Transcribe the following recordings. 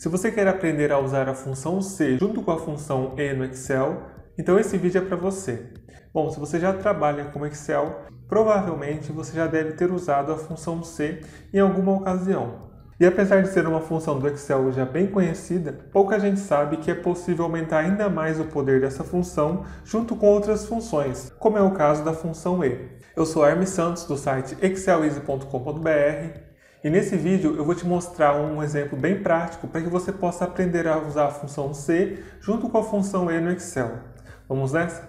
Se você quer aprender a usar a função C junto com a função E no Excel, então esse vídeo é para você. Bom, se você já trabalha com Excel, provavelmente você já deve ter usado a função C em alguma ocasião. E apesar de ser uma função do Excel já bem conhecida, pouca gente sabe que é possível aumentar ainda mais o poder dessa função junto com outras funções, como é o caso da função E. Eu sou Hermes Santos, do site exceleasy.com.br, e nesse vídeo eu vou te mostrar um exemplo bem prático para que você possa aprender a usar a função C junto com a função E no Excel. Vamos nessa?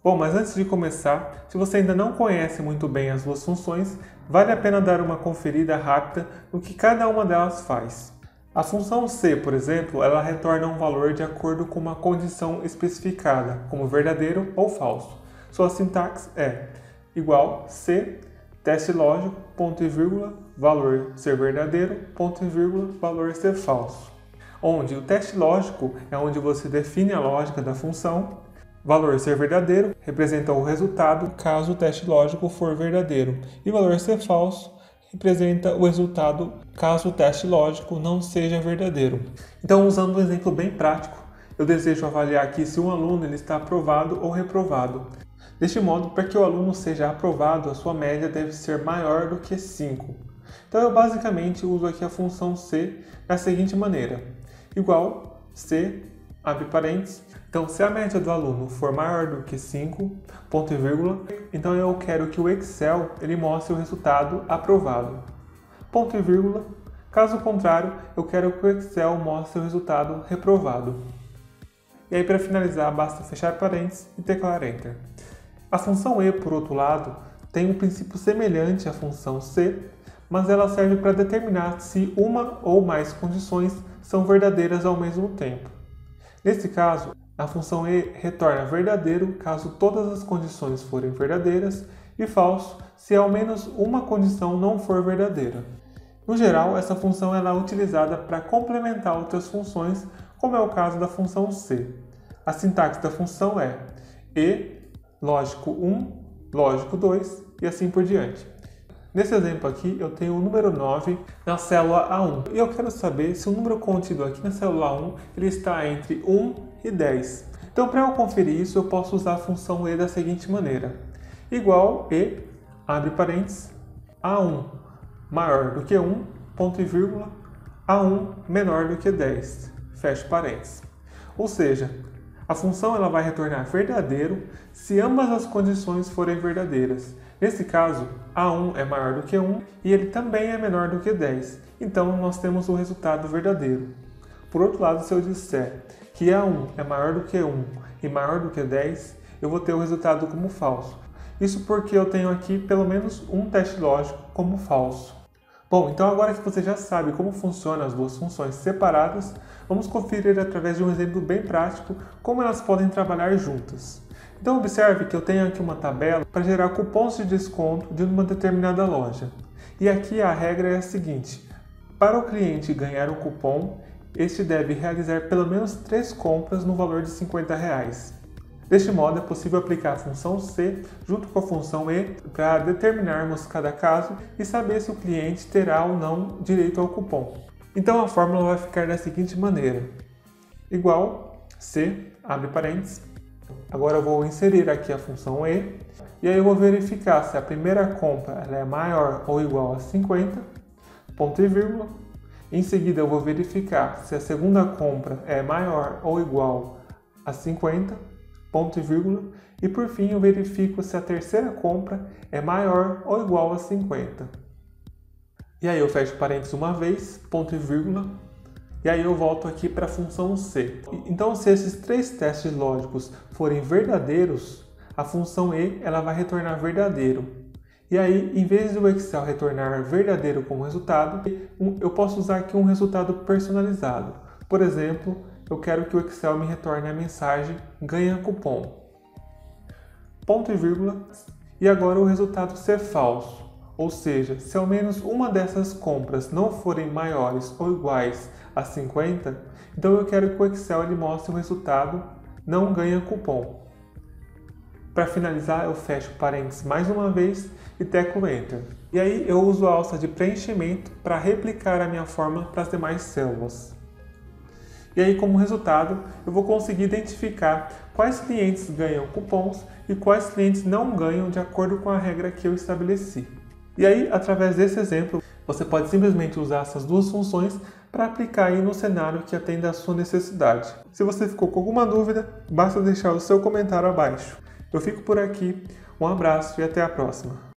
Bom, mas antes de começar, se você ainda não conhece muito bem as duas funções, vale a pena dar uma conferida rápida no que cada uma delas faz. A função C, por exemplo, ela retorna um valor de acordo com uma condição especificada, como verdadeiro ou falso. Sua sintaxe é igual C, teste lógico, ponto e vírgula, valor ser verdadeiro, ponto e vírgula, valor ser falso. Onde o teste lógico é onde você define a lógica da função, valor ser verdadeiro representa o resultado caso o teste lógico for verdadeiro, e valor ser falso representa o resultado caso o teste lógico não seja verdadeiro. Então, usando um exemplo bem prático, eu desejo avaliar aqui se um aluno ele está aprovado ou reprovado. Deste modo, para que o aluno seja aprovado, a sua média deve ser maior do que 5. Então, eu basicamente uso aqui a função C da seguinte maneira: igual C, abre parênteses. Então, se a média do aluno for maior do que 5, ponto e vírgula, então eu quero que o Excel ele mostre o resultado aprovado. Ponto e vírgula. Caso contrário, eu quero que o Excel mostre o resultado reprovado. E aí, para finalizar, basta fechar parênteses e teclar Enter. A função E, por outro lado, tem um princípio semelhante à função C, mas ela serve para determinar se uma ou mais condições são verdadeiras ao mesmo tempo. Nesse caso, a função E retorna verdadeiro caso todas as condições forem verdadeiras e falso se ao menos uma condição não for verdadeira. No geral, essa função ela é utilizada para complementar outras funções, como é o caso da função C. A sintaxe da função é E, lógico 1, lógico 2 e assim por diante. Nesse exemplo aqui, eu tenho o número 9 na célula A1. E eu quero saber se o número contido aqui na célula A1 ele está entre 1 e 10. Então, para eu conferir isso, eu posso usar a função E da seguinte maneira: igual E, abre parênteses, A1 maior do que 1, ponto e vírgula, A1 menor do que 10, fecha parênteses. Ou seja, a função ela vai retornar verdadeiro se ambas as condições forem verdadeiras. Nesse caso, A1 é maior do que 1 e ele também é menor do que 10. Então, nós temos o resultado verdadeiro. Por outro lado, se eu disser que A1 é maior do que 1 e maior do que 10, eu vou ter o resultado como falso. Isso porque eu tenho aqui pelo menos um teste lógico como falso. Bom, então agora que você já sabe como funcionam as duas funções separadas, vamos conferir através de um exemplo bem prático como elas podem trabalhar juntas. Então observe que eu tenho aqui uma tabela para gerar cupons de desconto de uma determinada loja. E aqui a regra é a seguinte: para o cliente ganhar um cupom, este deve realizar pelo menos 3 compras no valor de R$50. Deste modo, é possível aplicar a função C junto com a função E para determinarmos cada caso e saber se o cliente terá ou não direito ao cupom. Então a fórmula vai ficar da seguinte maneira: igual C, abre parênteses. Agora eu vou inserir aqui a função E e aí eu vou verificar se a primeira compra ela é maior ou igual a 50, ponto e vírgula. Em seguida eu vou verificar se a segunda compra é maior ou igual a 50, ponto e vírgula. E por fim eu verifico se a terceira compra é maior ou igual a 50. E aí eu fecho parênteses uma vez, ponto e vírgula. E aí eu volto aqui para a função C. Então, se esses 3 testes lógicos forem verdadeiros, a função E ela vai retornar verdadeiro. E aí, em vez do Excel retornar verdadeiro como resultado, eu posso usar aqui um resultado personalizado. Por exemplo, eu quero que o Excel me retorne a mensagem ganha cupom. Ponto e vírgula. E agora o resultado ser falso. Ou seja, se ao menos uma dessas compras não forem maiores ou iguais a 50, então eu quero que o Excel ele mostre o resultado não ganha cupom. Para finalizar, eu fecho parênteses mais uma vez e teclo Enter. E aí eu uso a alça de preenchimento para replicar a minha fórmula para as demais células. E aí, como resultado, eu vou conseguir identificar quais clientes ganham cupons e quais clientes não ganham de acordo com a regra que eu estabeleci. E aí, através desse exemplo, você pode simplesmente usar essas duas funções para aplicar aí no cenário que atenda à sua necessidade. Se você ficou com alguma dúvida, basta deixar o seu comentário abaixo. Eu fico por aqui, um abraço e até a próxima.